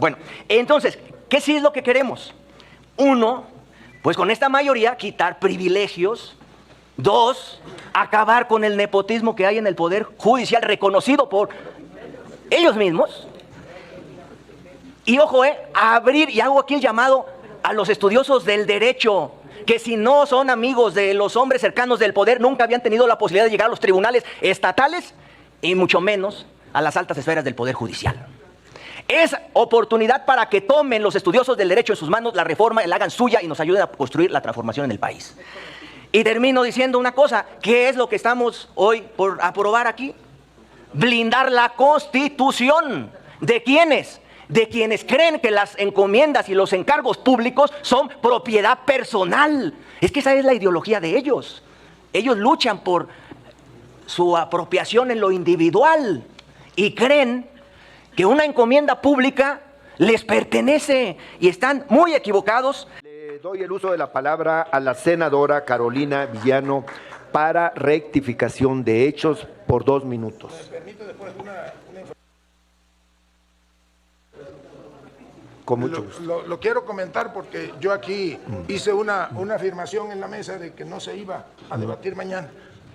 Bueno, entonces, ¿qué sí es lo que queremos? Uno, pues con esta mayoría quitar privilegios. Dos, acabar con el nepotismo que hay en el Poder Judicial reconocido por ellos mismos. Y ojo, abrir, y hago aquí el llamado a los estudiosos del derecho, que si no son amigos de los hombres cercanos del poder, nunca habían tenido la posibilidad de llegar a los tribunales estatales y mucho menos a las altas esferas del Poder Judicial. Es oportunidad para que tomen los estudiosos del derecho en sus manos la reforma, la hagan suya y nos ayuden a construir la transformación en el país. Y termino diciendo una cosa, ¿qué es lo que estamos hoy por aprobar aquí? Blindar la Constitución. ¿De quiénes? De quienes creen que las encomiendas y los encargos públicos son propiedad personal. Es que esa es la ideología de ellos. Ellos luchan por su apropiación en lo individual y creen que una encomienda pública les pertenece y están muy equivocados. Le doy el uso de la palabra a la senadora Carolina Villano para rectificación de hechos por 2 minutos. ¿Me permite después una Con mucho gusto. Lo quiero comentar porque yo aquí hice una afirmación en la mesa de que no se iba a debatir mañana.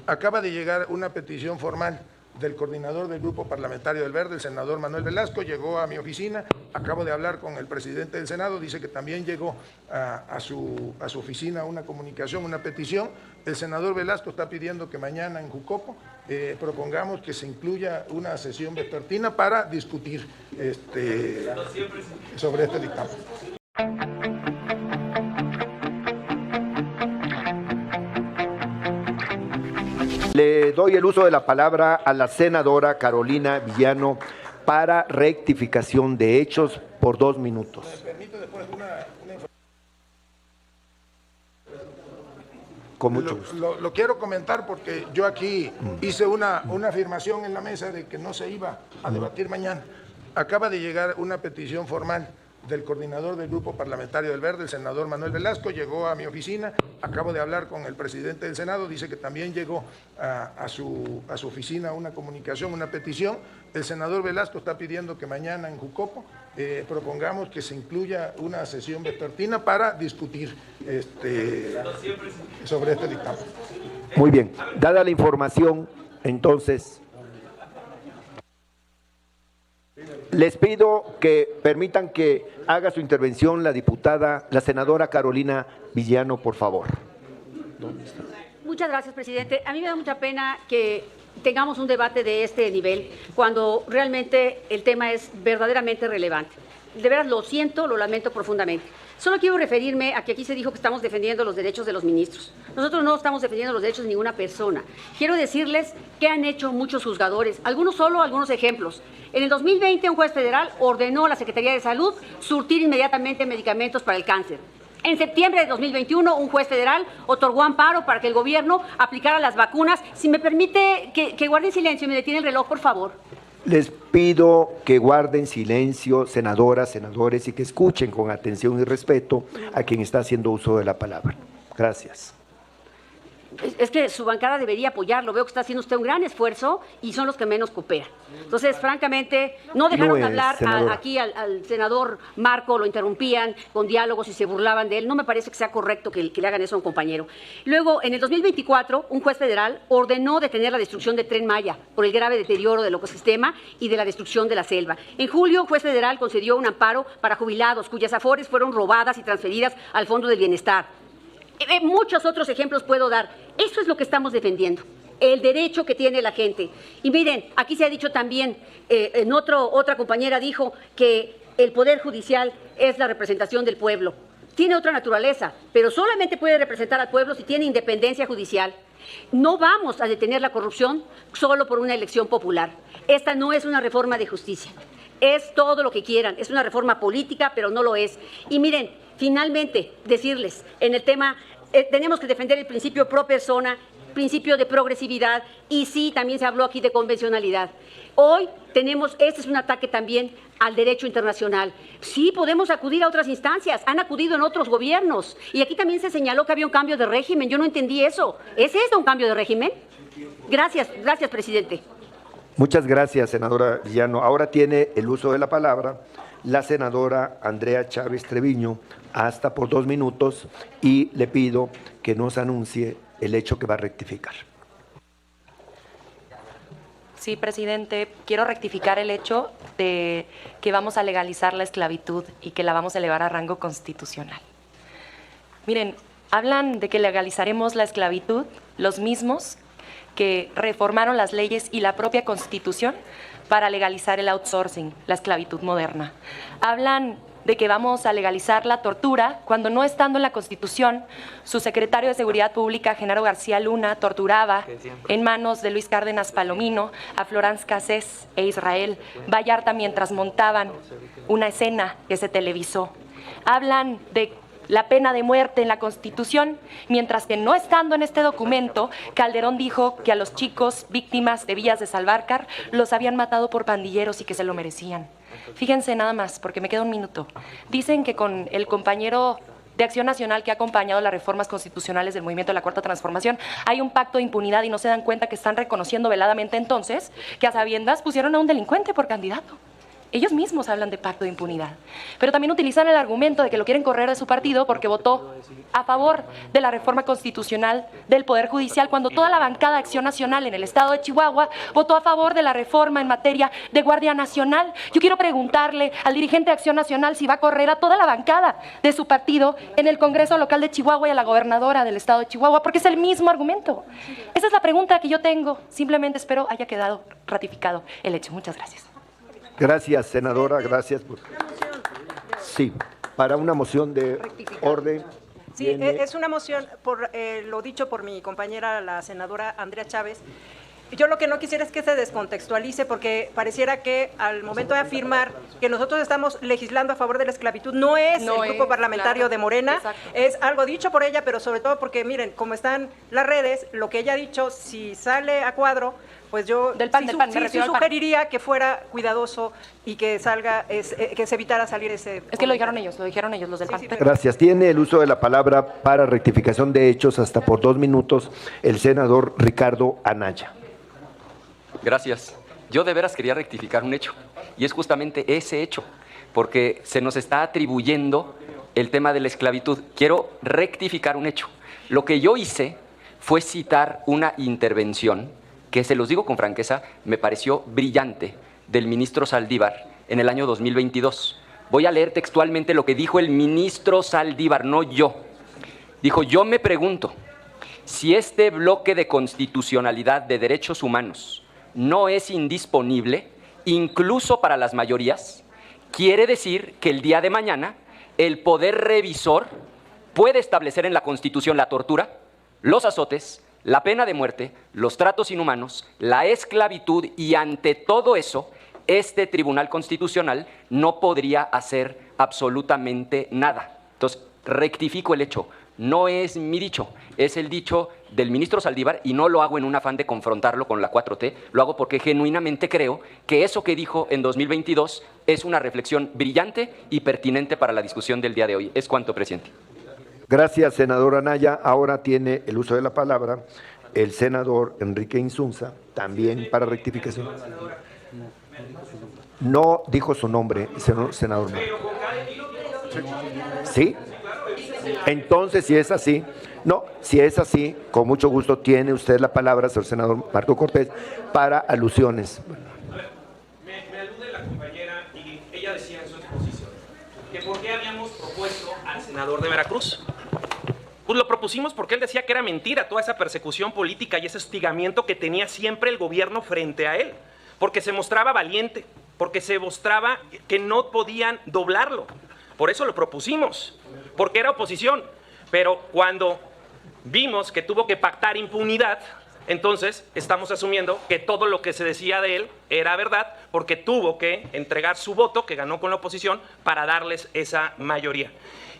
Acaba de llegar una petición formal del coordinador del Grupo Parlamentario del Verde, el senador Manuel Velasco, llegó a mi oficina, acabo de hablar con el presidente del Senado, dice que también llegó a su oficina una comunicación, una petición. El senador Velasco está pidiendo que mañana en Jucopo propongamos que se incluya una sesión vespertina para discutir sobre este dictamen. Le doy el uso de la palabra a la senadora Carolina Villano para rectificación de hechos por 2 minutos. ¿Me permite después Con mucho gusto. Lo quiero comentar porque yo aquí hice una afirmación en la mesa de que no se iba a debatir mañana. Acaba de llegar una petición formal del coordinador del Grupo Parlamentario del Verde, el senador Manuel Velasco, llegó a mi oficina, acabo de hablar con el presidente del Senado, dice que también llegó a su oficina una comunicación, una petición. El senador Velasco está pidiendo que mañana en Jucopo propongamos que se incluya una sesión vespertina para discutir sobre este dictamen. Muy bien, dada la información, entonces les pido que permitan que haga su intervención la senadora Carolina Villano, por favor. Muchas gracias, presidente. A mí me da mucha pena que tengamos un debate de este nivel cuando realmente el tema es verdaderamente relevante. De veras lo siento, lo lamento profundamente. Solo quiero referirme a que aquí se dijo que estamos defendiendo los derechos de los ministros. Nosotros no estamos defendiendo los derechos de ninguna persona. Quiero decirles que han hecho muchos juzgadores, algunos solo, algunos ejemplos. En el 2020, un juez federal ordenó a la Secretaría de Salud surtir inmediatamente medicamentos para el cáncer. En septiembre de 2021, un juez federal otorgó amparo para que el gobierno aplicara las vacunas. Si me permite que guarden silencio y me detiene el reloj, por favor. Les pido que guarden silencio, senadoras, senadores, y que escuchen con atención y respeto a quien está haciendo uso de la palabra. Gracias. Es que su bancada debería apoyarlo. Veo que está haciendo usted un gran esfuerzo y son los que menos cooperan. Entonces, francamente, no dejaron hablar aquí al senador Marco, lo interrumpían con diálogos y se burlaban de él. No me parece que sea correcto que le hagan eso a un compañero. Luego, en el 2024, un juez federal ordenó detener la destrucción del Tren Maya por el grave deterioro del ecosistema y de la destrucción de la selva. En julio, un juez federal concedió un amparo para jubilados cuyas afores fueron robadas y transferidas al Fondo del Bienestar. Muchos otros ejemplos puedo dar. Eso es lo que estamos defendiendo, el derecho que tiene la gente. Y miren, aquí se ha dicho también, otra compañera dijo que el Poder Judicial es la representación del pueblo. Tiene otra naturaleza, pero solamente puede representar al pueblo si tiene independencia judicial. No vamos a detener la corrupción solo por una elección popular. Esta no es una reforma de justicia. Es todo lo que quieran. Es una reforma política, pero no lo es. Y miren, finalmente, decirles, en el tema, tenemos que defender el principio pro persona, principio de progresividad, y sí, también se habló aquí de convencionalidad. Hoy tenemos, este es un ataque también al derecho internacional. Sí, podemos acudir a otras instancias, han acudido en otros gobiernos, y aquí también se señaló que había un cambio de régimen, yo no entendí eso. ¿Es esto un cambio de régimen? Gracias, presidente. Muchas gracias, senadora Villano. Ahora tiene el uso de la palabra la senadora Andrea Chávez Treviño, hasta por 2 minutos, y le pido que nos anuncie el hecho que va a rectificar. Sí, presidente, quiero rectificar el hecho de que vamos a legalizar la esclavitud y que la vamos a elevar a rango constitucional. Miren, hablan de que legalizaremos la esclavitud los mismos que reformaron las leyes y la propia Constitución para legalizar el outsourcing, la esclavitud moderna. Hablan de que vamos a legalizar la tortura cuando, no estando en la Constitución, su secretario de Seguridad Pública, Genaro García Luna, torturaba en manos de Luis Cárdenas Palomino a Florence Cassés e Israel Vallarta mientras montaban una escena que se televisó. Hablan de la pena de muerte en la Constitución, mientras que, no estando en este documento, Calderón dijo que a los chicos víctimas de Villas de Salvarcar los habían matado por pandilleros y que se lo merecían. Fíjense nada más, porque me queda un minuto. Dicen que con el compañero de Acción Nacional que ha acompañado las reformas constitucionales del movimiento de la Cuarta Transformación hay un pacto de impunidad y no se dan cuenta que están reconociendo veladamente entonces que a sabiendas pusieron a un delincuente por candidato. Ellos mismos hablan de pacto de impunidad, pero también utilizan el argumento de que lo quieren correr de su partido porque votó a favor de la reforma constitucional del Poder Judicial, cuando toda la bancada de Acción Nacional en el estado de Chihuahua votó a favor de la reforma en materia de Guardia Nacional. Yo quiero preguntarle al dirigente de Acción Nacional si va a correr a toda la bancada de su partido en el Congreso local de Chihuahua y a la gobernadora del estado de Chihuahua, porque es el mismo argumento. Esa es la pregunta que yo tengo. Simplemente espero haya quedado ratificado el hecho. Muchas gracias. Gracias, senadora, gracias. Sí, para una moción de orden. Sí, es una moción por lo dicho por mi compañera, la senadora Andrea Chávez. Yo lo que no quisiera es que se descontextualice, porque pareciera que al momento de afirmar que nosotros estamos legislando a favor de la esclavitud, no es el grupo parlamentario de Morena, es algo dicho por ella, pero sobre todo porque, miren, como están las redes, lo que ella ha dicho, si sale a cuadro, pues yo sí sugeriría que fuera cuidadoso y que salga, que se evitara salir ese... Es que lo dijeron ellos, los del PAN. Sí, Gracias. Tiene el uso de la palabra para rectificación de hechos hasta por 2 minutos el senador Ricardo Anaya. Gracias. Yo de veras quería rectificar un hecho, y es justamente ese hecho, porque se nos está atribuyendo el tema de la esclavitud. Quiero rectificar un hecho. Lo que yo hice fue citar una intervención que, se los digo con franqueza, me pareció brillante, del ministro Saldívar en el año 2022. Voy a leer textualmente lo que dijo el ministro Saldívar, no yo. Dijo: yo me pregunto si este bloque de constitucionalidad de derechos humanos no es indisponible, incluso para las mayorías. Quiere decir que el día de mañana el poder revisor puede establecer en la Constitución la tortura, los azotes, la pena de muerte, los tratos inhumanos, la esclavitud, y ante todo eso, este Tribunal Constitucional no podría hacer absolutamente nada. Entonces, rectifico el hecho. No es mi dicho, es el dicho del ministro Saldívar, y no lo hago en un afán de confrontarlo con la 4T, lo hago porque genuinamente creo que eso que dijo en 2022 es una reflexión brillante y pertinente para la discusión del día de hoy. Es cuanto, presidente. Gracias, senador Anaya. Ahora tiene el uso de la palabra el senador Enrique Insunza, también para rectificación. No dijo su nombre, senador. ¿Sí? Entonces, si es así, con mucho gusto tiene usted la palabra, señor senador Marco Cortés, para alusiones. Me alude la compañera y ella decía en su exposición que por qué habíamos propuesto al senador de Veracruz. Pues lo propusimos porque él decía que era mentira toda esa persecución política y ese hostigamiento que tenía siempre el gobierno frente a él, porque se mostraba valiente, porque se mostraba que no podían doblarlo. Por eso lo propusimos, porque era oposición. Pero cuando vimos que tuvo que pactar impunidad, entonces estamos asumiendo que todo lo que se decía de él era verdad, porque tuvo que entregar su voto, que ganó con la oposición, para darles esa mayoría.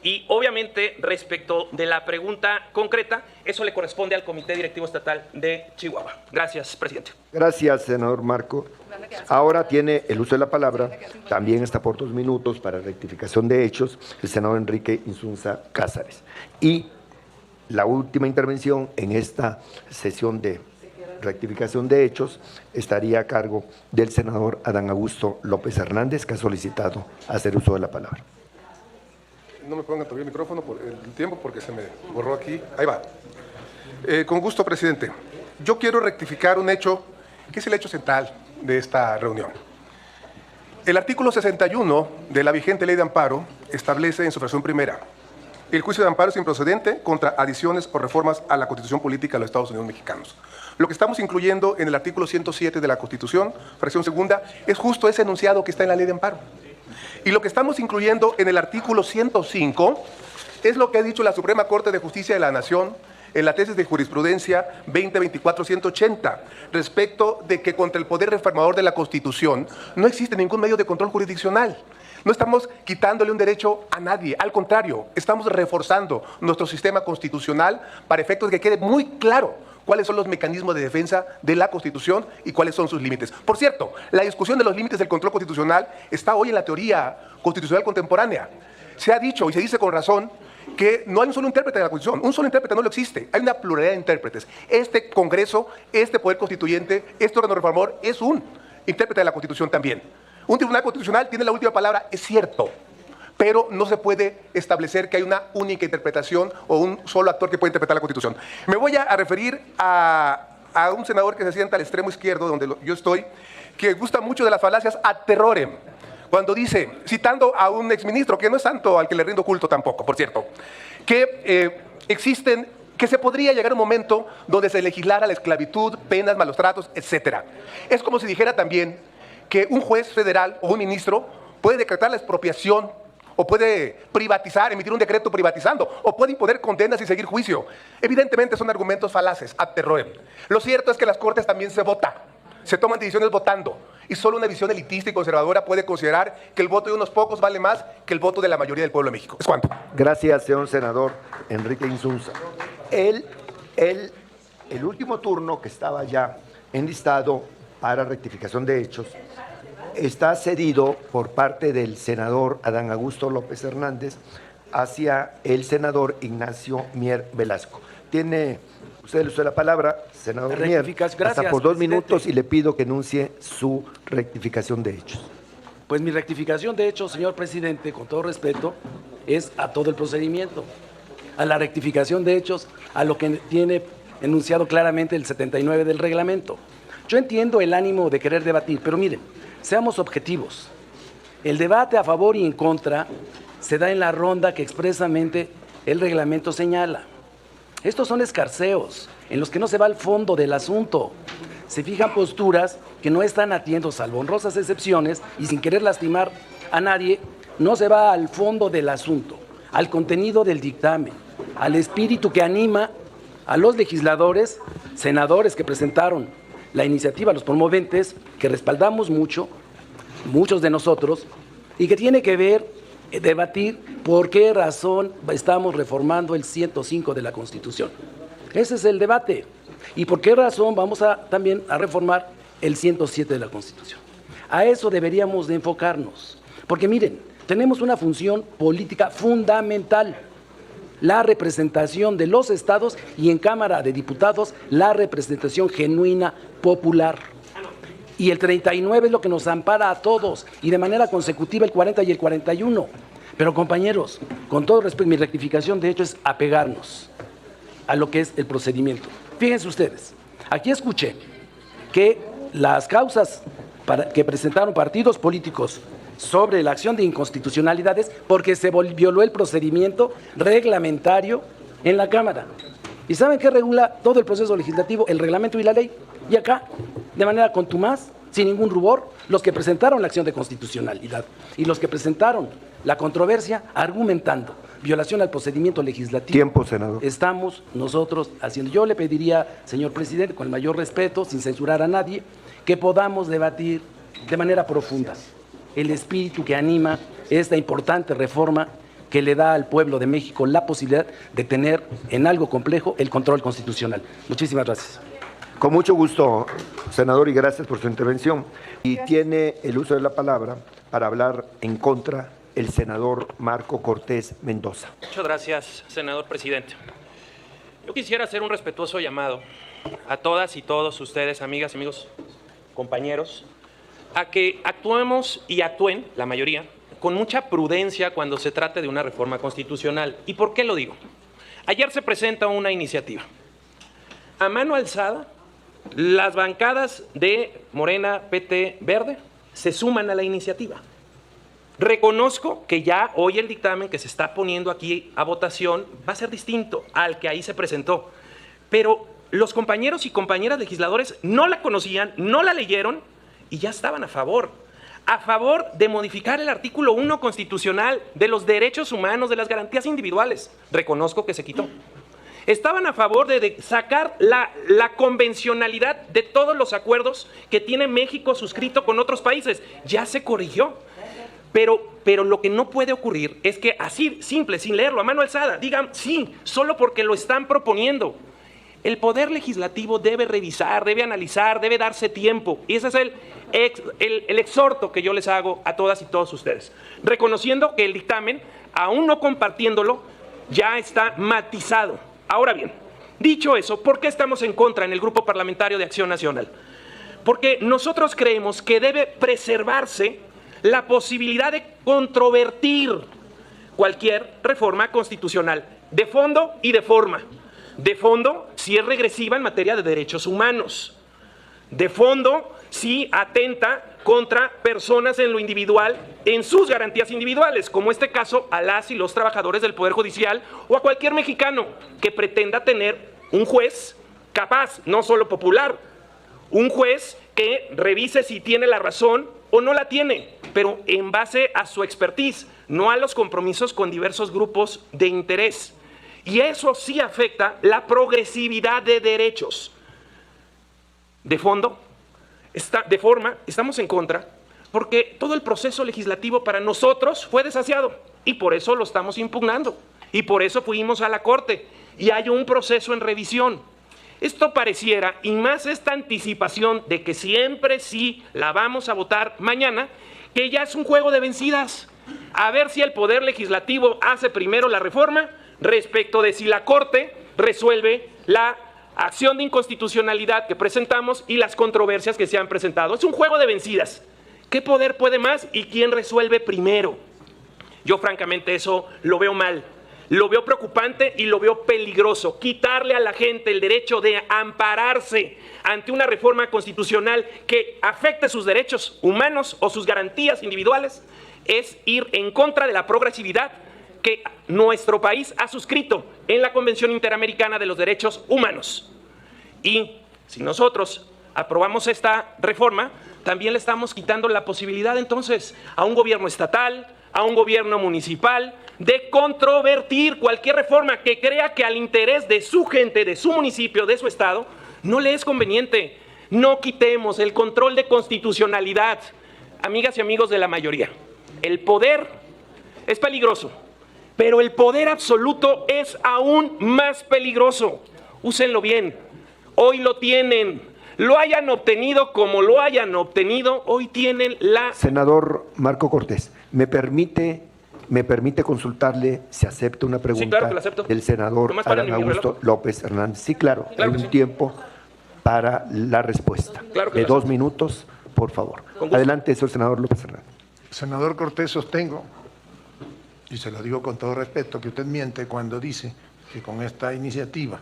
Y obviamente, respecto de la pregunta concreta, eso le corresponde al Comité Directivo Estatal de Chihuahua. Gracias, presidente. Gracias, senador Marco. Ahora tiene el uso de la palabra, también está por 2 minutos para rectificación de hechos, el senador Enrique Insunza Cázares. Y la última intervención en esta sesión de rectificación de hechos estaría a cargo del senador Adán Augusto López Hernández, que ha solicitado hacer uso de la palabra. No me pongan todavía el micrófono por el tiempo porque se me borró aquí. Ahí va. Con gusto, presidente. Yo quiero rectificar un hecho que es el hecho central de esta reunión. El artículo 61 de la vigente Ley de Amparo establece en su fracción primera: el juicio de amparo es improcedente contra adiciones o reformas a la Constitución Política de los Estados Unidos Mexicanos. Lo que estamos incluyendo en el artículo 107 de la Constitución, fracción segunda, es justo ese enunciado que está en la Ley de Amparo. Y lo que estamos incluyendo en el artículo 105 es lo que ha dicho la Suprema Corte de Justicia de la Nación en la tesis de jurisprudencia 2024-180, respecto de que contra el poder reformador de la Constitución no existe ningún medio de control jurisdiccional. No estamos quitándole un derecho a nadie, al contrario, estamos reforzando nuestro sistema constitucional para efectos de que quede muy claro cuáles son los mecanismos de defensa de la Constitución y cuáles son sus límites. Por cierto, la discusión de los límites del control constitucional está hoy en la teoría constitucional contemporánea. Se ha dicho, y se dice con razón, que no hay un solo intérprete de la Constitución. Un solo intérprete no lo existe. Hay una pluralidad de intérpretes. Este Congreso, este Poder Constituyente, este órgano reformador es un intérprete de la Constitución también. Un tribunal constitucional tiene la última palabra, es cierto, pero no se puede establecer que hay una única interpretación o un solo actor que puede interpretar la Constitución. Me voy a referir a un senador que se sienta al extremo izquierdo, donde yo estoy, que gusta mucho de las falacias ad terrorem, cuando dice, citando a un exministro, que no es santo al que le rindo culto tampoco, por cierto, que que se podría llegar a un momento donde se legislara la esclavitud, penas, malos tratos, etc. Es como si dijera también que un juez federal o un ministro puede decretar la expropiación o puede privatizar, emitir un decreto privatizando, o puede imponer condenas y seguir juicio. Evidentemente son argumentos falaces, ad terrorem. Lo cierto es que las Cortes también se vota, se toman decisiones votando, y solo una visión elitista y conservadora puede considerar que el voto de unos pocos vale más que el voto de la mayoría del pueblo de México. ¿Es cuánto? Gracias, señor senador Enrique Insunza. El último turno que estaba ya enlistado para rectificación de hechos está cedido por parte del senador Adán Augusto López Hernández hacia el senador Ignacio Mier Velasco. Tiene usted el uso de la palabra, senador Mier, hasta por 2 minutos, y le pido que enuncie su rectificación de hechos. Pues mi rectificación de hechos, señor presidente, con todo respeto, es a todo el procedimiento, a la rectificación de hechos, a lo que tiene enunciado claramente el 79 del reglamento. Yo entiendo el ánimo de querer debatir, pero miren, seamos objetivos. El debate a favor y en contra se da en la ronda que expresamente el reglamento señala. Estos son escarceos en los que no se va al fondo del asunto. Se fijan posturas que no están atiendo, salvo honrosas excepciones, y sin querer lastimar a nadie, no se va al fondo del asunto, al contenido del dictamen, al espíritu que anima a los legisladores, senadores que presentaron la iniciativa, los promoventes, que respaldamos mucho, muchos de nosotros, y que tiene que ver, debatir por qué razón estamos reformando el 105 de la Constitución. Ese es el debate. Y por qué razón vamos también a reformar el 107 de la Constitución. A eso deberíamos de enfocarnos. Porque miren, tenemos una función política fundamental: la representación de los estados, y en Cámara de Diputados la representación genuina popular. Y el 39 es lo que nos ampara a todos, y de manera consecutiva el 40 y el 41. Pero compañeros, con todo respeto, mi rectificación de hecho es apegarnos a lo que es el procedimiento. Fíjense ustedes, aquí escuché que las causas que presentaron partidos políticos sobre la acción de inconstitucionalidades porque se violó el procedimiento reglamentario en la Cámara. ¿Y saben qué regula todo el proceso legislativo? El reglamento y la ley. Y acá, de manera contumaz, sin ningún rubor, los que presentaron la acción de constitucionalidad y los que presentaron la controversia argumentando violación al procedimiento legislativo. Tiempo, senador. Estamos nosotros haciendo. Yo le pediría, señor presidente, con el mayor respeto, sin censurar a nadie, que podamos debatir de manera profunda el espíritu que anima esta importante reforma que le da al pueblo de México la posibilidad de tener en algo complejo el control constitucional. Muchísimas gracias. Con mucho gusto, senador, y gracias por su intervención. Y tiene el uso de la palabra para hablar en contra el senador Marco Cortés Mendoza. Muchas gracias, senador presidente. Yo quisiera hacer un respetuoso llamado a todas y todos ustedes, amigas, amigos, compañeros, a que actuemos y actúen, la mayoría, con mucha prudencia cuando se trate de una reforma constitucional. ¿Y por qué lo digo? Ayer se presenta una iniciativa. A mano alzada, las bancadas de Morena, PT, Verde se suman a la iniciativa. Reconozco que ya hoy el dictamen que se está poniendo aquí a votación va a ser distinto al que ahí se presentó. Pero los compañeros y compañeras legisladores no la conocían, no la leyeron y ya estaban a favor de modificar el artículo 1 constitucional de los derechos humanos, de las garantías individuales. Reconozco que se quitó. Estaban a favor de sacar la convencionalidad de todos los acuerdos que tiene México suscrito con otros países. Ya se corrigió. Pero lo que no puede ocurrir es que así, simple, sin leerlo, a mano alzada, digan sí, solo porque lo están proponiendo. El Poder Legislativo debe revisar, debe analizar, debe darse tiempo. Y ese es el exhorto que yo les hago a todas y todos ustedes. Reconociendo que el dictamen, aún no compartiéndolo, ya está matizado. Ahora bien, dicho eso, ¿por qué estamos en contra en el Grupo Parlamentario de Acción Nacional? Porque nosotros creemos que debe preservarse la posibilidad de controvertir cualquier reforma constitucional, de fondo y de forma. De fondo, si es regresiva en materia de derechos humanos. De fondo, si atenta contra personas en lo individual, en sus garantías individuales, como este caso a las y los trabajadores del Poder Judicial o a cualquier mexicano que pretenda tener un juez capaz, no solo popular, un juez que revise si tiene la razón o no la tiene, pero en base a su expertise, no a los compromisos con diversos grupos de interés. Y eso sí afecta la progresividad de derechos. De fondo, de forma, estamos en contra, porque todo el proceso legislativo para nosotros fue desasiado, y por eso lo estamos impugnando, y por eso fuimos a la Corte, y hay un proceso en revisión. Esto pareciera, y más esta anticipación de que siempre sí la vamos a votar mañana, que ya es un juego de vencidas. A ver si el Poder Legislativo hace primero la reforma respecto de si la Corte resuelve la acción de inconstitucionalidad que presentamos y las controversias que se han presentado. Es un juego de vencidas. ¿Qué poder puede más y quién resuelve primero? Yo francamente eso lo veo mal. Lo veo preocupante y lo veo peligroso. Quitarle a la gente el derecho de ampararse ante una reforma constitucional que afecte sus derechos humanos o sus garantías individuales es ir en contra de la progresividad que nuestro país ha suscrito en la Convención Interamericana de los Derechos Humanos. Y si nosotros aprobamos esta reforma, también le estamos quitando la posibilidad entonces a un gobierno estatal, a un gobierno municipal, de controvertir cualquier reforma que crea que al interés de su gente, de su municipio, de su estado, no le es conveniente. No quitemos el control de constitucionalidad. Amigas y amigos de la mayoría, el poder es peligroso, pero el poder absoluto es aún más peligroso. Úsenlo bien. Hoy lo tienen. Lo hayan obtenido como lo hayan obtenido, hoy tienen la... Senador Marco Cortés, ¿me permite consultarle si acepta una pregunta? Sí, claro que la acepto. Del senador Adán Augusto López Hernández? Sí, claro, hay un tiempo para la respuesta. Claro que de 2 minutos, por favor. Adelante, señor senador López Hernández. Senador Cortés, sostengo, y se lo digo con todo respeto, que usted miente cuando dice que con esta iniciativa,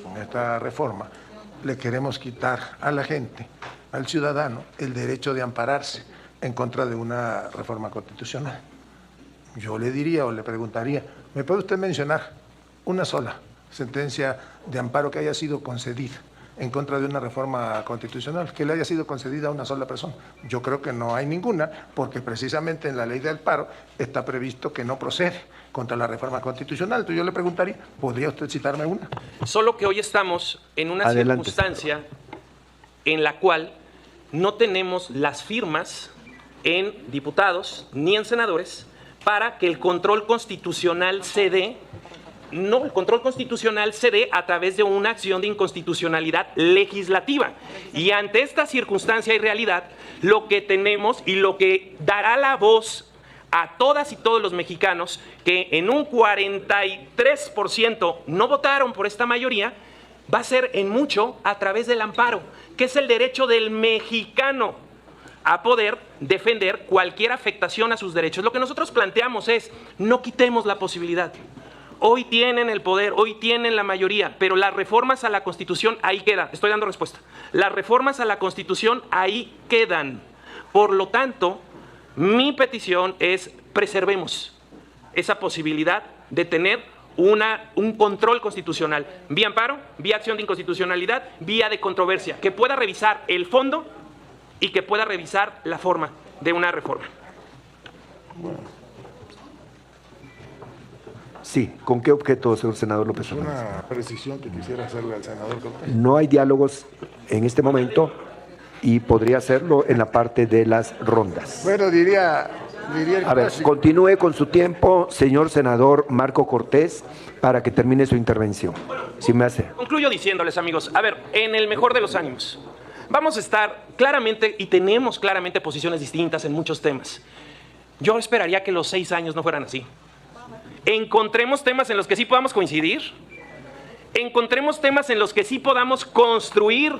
con esta reforma, le queremos quitar a la gente, al ciudadano, el derecho de ampararse en contra de una reforma constitucional. Yo le diría o le preguntaría, ¿me puede usted mencionar una sola sentencia de amparo que haya sido concedida en contra de una reforma constitucional, que le haya sido concedida a una sola persona? Yo creo que no hay ninguna, porque precisamente en la ley del paro está previsto que no procede contra la reforma constitucional. Entonces yo le preguntaría, ¿podría usted citarme una? Solo que hoy estamos en una circunstancia en la cual no tenemos las firmas en diputados ni en senadores para que el control constitucional se dé. No, el control constitucional se dé a través de una acción de inconstitucionalidad legislativa. Y ante esta circunstancia y realidad, lo que tenemos y lo que dará la voz a todas y todos los mexicanos que en un 43% no votaron por esta mayoría, va a ser en mucho a través del amparo, que es el derecho del mexicano a poder defender cualquier afectación a sus derechos. Lo que nosotros planteamos es, no quitemos la posibilidad. Hoy tienen el poder, hoy tienen la mayoría, pero las reformas a la Constitución ahí quedan. Estoy dando respuesta. Las reformas a la Constitución ahí quedan. Por lo tanto, mi petición es preservemos esa posibilidad de tener un control constitucional, vía amparo, vía acción de inconstitucionalidad, vía de controversia, que pueda revisar el fondo y que pueda revisar la forma de una reforma. Sí, ¿con qué objeto, señor senador López Hernández? Una precisión que quisiera hacerle al senador Cortés. No hay diálogos en este momento y podría hacerlo en la parte de las rondas. Bueno, diría el A ver, clásico. continúe con su tiempo, señor senador Marco Cortés, para que termine su intervención. Si me hace. Concluyo diciéndoles, amigos, a ver, en el mejor de los ánimos, vamos a estar claramente y tenemos claramente posiciones distintas en muchos temas. Yo esperaría que los 6 años no fueran así. Encontremos temas en los que sí podamos coincidir, encontremos temas en los que sí podamos construir,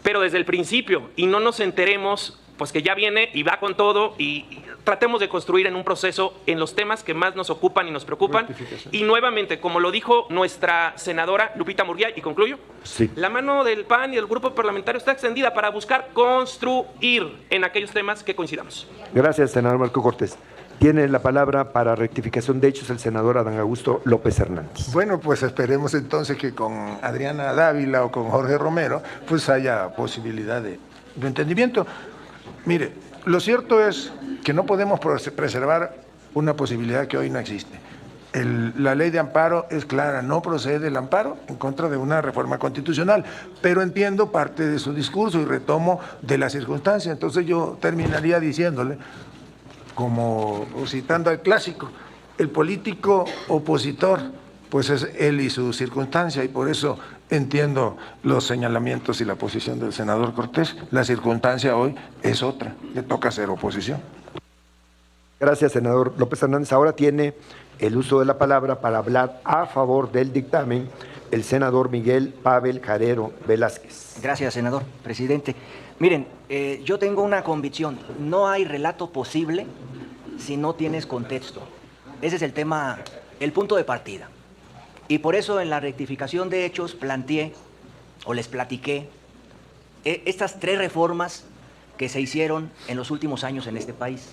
pero desde el principio, y no nos enteremos pues que ya viene y va con todo, y tratemos de construir en un proceso en los temas que más nos ocupan y nos preocupan. Y nuevamente, como lo dijo nuestra senadora Lupita Murguía, y concluyo, Sí. la mano del PAN y del grupo parlamentario está extendida para buscar construir en aquellos temas que coincidamos. Gracias, senador Marco Cortés. Tiene la palabra para rectificación de hechos el senador Adán Augusto López Hernández. Bueno, pues esperemos entonces que con Adriana Dávila o con Jorge Romero pues haya posibilidad de entendimiento. Mire, lo cierto es que no podemos preservar una posibilidad que hoy no existe. La ley de amparo es clara, no procede el amparo en contra de una reforma constitucional, pero entiendo parte de su discurso y retomo de la circunstancia. Entonces yo terminaría diciéndole, como citando al clásico, el político opositor, pues es él y su circunstancia, y por eso entiendo los señalamientos y la posición del senador Cortés. La circunstancia hoy es otra, le toca hacer oposición. Gracias, senador López Hernández. Ahora tiene el uso de la palabra para hablar a favor del dictamen el senador Miguel Pavel Jarero Velázquez. Gracias, senador presidente. Miren, yo tengo una convicción, no hay relato posible si no tienes contexto. Ese es el tema, el punto de partida. Y por eso en la rectificación de hechos planteé, o les platiqué, estas 3 reformas que se hicieron en los últimos años en este país.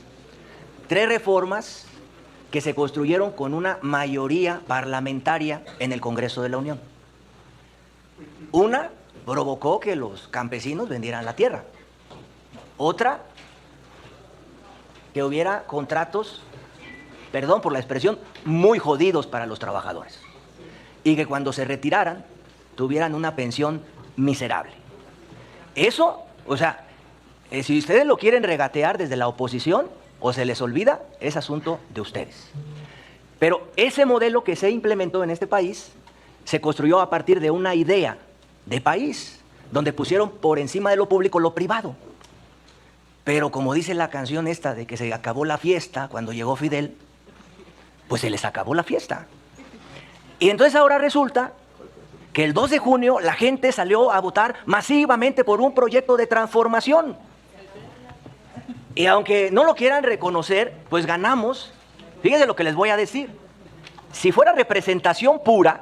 3 reformas que se construyeron con una mayoría parlamentaria en el Congreso de la Unión. Una provocó que los campesinos vendieran la tierra. Otra, que hubiera contratos, perdón por la expresión, muy jodidos para los trabajadores. Y que cuando se retiraran, tuvieran una pensión miserable. Eso, o sea, si ustedes lo quieren regatear desde la oposición o se les olvida, es asunto de ustedes. Pero ese modelo que se implementó en este país se construyó a partir de una idea de país, donde pusieron por encima de lo público lo privado. Pero como dice la canción esta de que se acabó la fiesta cuando llegó Fidel, pues se les acabó la fiesta. Y entonces ahora resulta que el 2 de junio la gente salió a votar masivamente por un proyecto de transformación. Y aunque no lo quieran reconocer, pues ganamos. Fíjense lo que les voy a decir. Si fuera representación pura,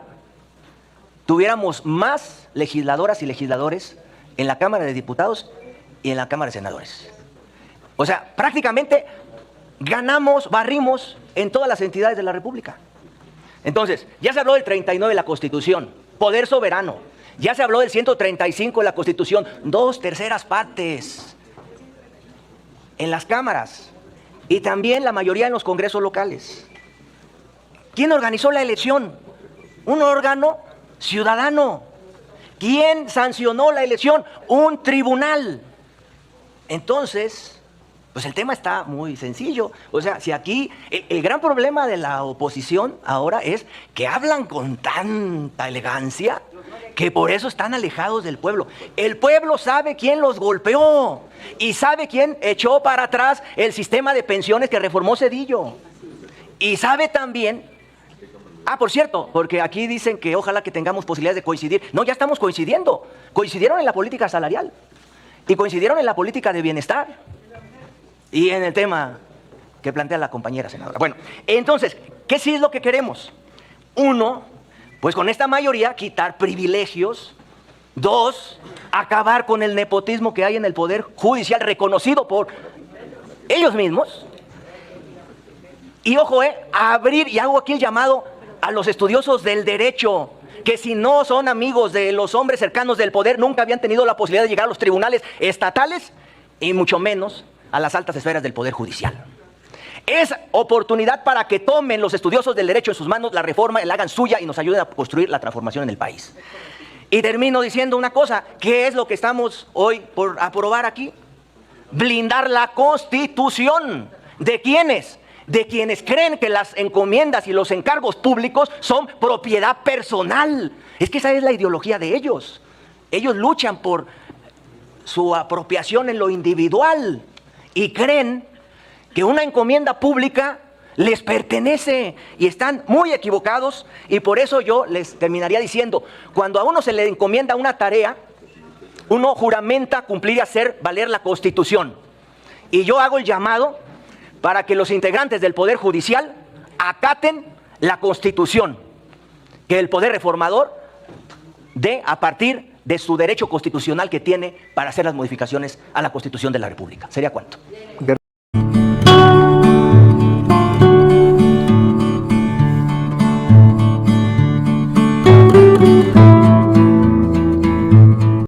tuviéramos más legisladoras y legisladores en la Cámara de Diputados y en la Cámara de Senadores. O sea, prácticamente ganamos, barrimos en todas las entidades de la República. Entonces, ya se habló del 39 de la Constitución, poder soberano. Ya se habló del 135 de la Constitución, 2/3 partes en las cámaras y también la mayoría en los congresos locales. ¿Quién organizó la elección? Un órgano ciudadano. ¿Quién sancionó la elección? Un tribunal. Entonces, pues el tema está muy sencillo. O sea, si aquí el gran problema de la oposición ahora es que hablan con tanta elegancia que por eso están alejados del pueblo. El pueblo sabe quién los golpeó y sabe quién echó para atrás el sistema de pensiones que reformó Zedillo. Y sabe también Ah, por cierto, porque aquí dicen que ojalá que tengamos posibilidades de coincidir. No, ya estamos coincidiendo. Coincidieron en la política salarial y coincidieron en la política de bienestar y en el tema que plantea la compañera senadora. Bueno, entonces, ¿qué sí es lo que queremos? Uno, pues con esta mayoría quitar privilegios. Dos, acabar con el nepotismo que hay en el Poder Judicial reconocido por ellos mismos. Y ojo, abrir, y hago aquí el llamado a los estudiosos del derecho, que si no son amigos de los hombres cercanos del poder, nunca habían tenido la posibilidad de llegar a los tribunales estatales y mucho menos a las altas esferas del Poder Judicial. Es oportunidad para que tomen los estudiosos del derecho en sus manos la reforma, la hagan suya y nos ayuden a construir la transformación en el país. Y termino diciendo una cosa, ¿qué es lo que estamos hoy por aprobar aquí? Blindar la Constitución. ¿De quiénes? De quienes creen que las encomiendas y los encargos públicos son propiedad personal. Es que esa es la ideología de ellos. Ellos luchan por su apropiación en lo individual y creen que una encomienda pública les pertenece y están muy equivocados. Y por eso yo les terminaría diciendo, cuando a uno se le encomienda una tarea, uno juramenta cumplir y hacer valer la Constitución. Y yo hago el llamado para que los integrantes del Poder Judicial acaten la Constitución, que el Poder Reformador dé a partir de su derecho constitucional que tiene para hacer las modificaciones a la Constitución de la República. ¿Sería cuánto?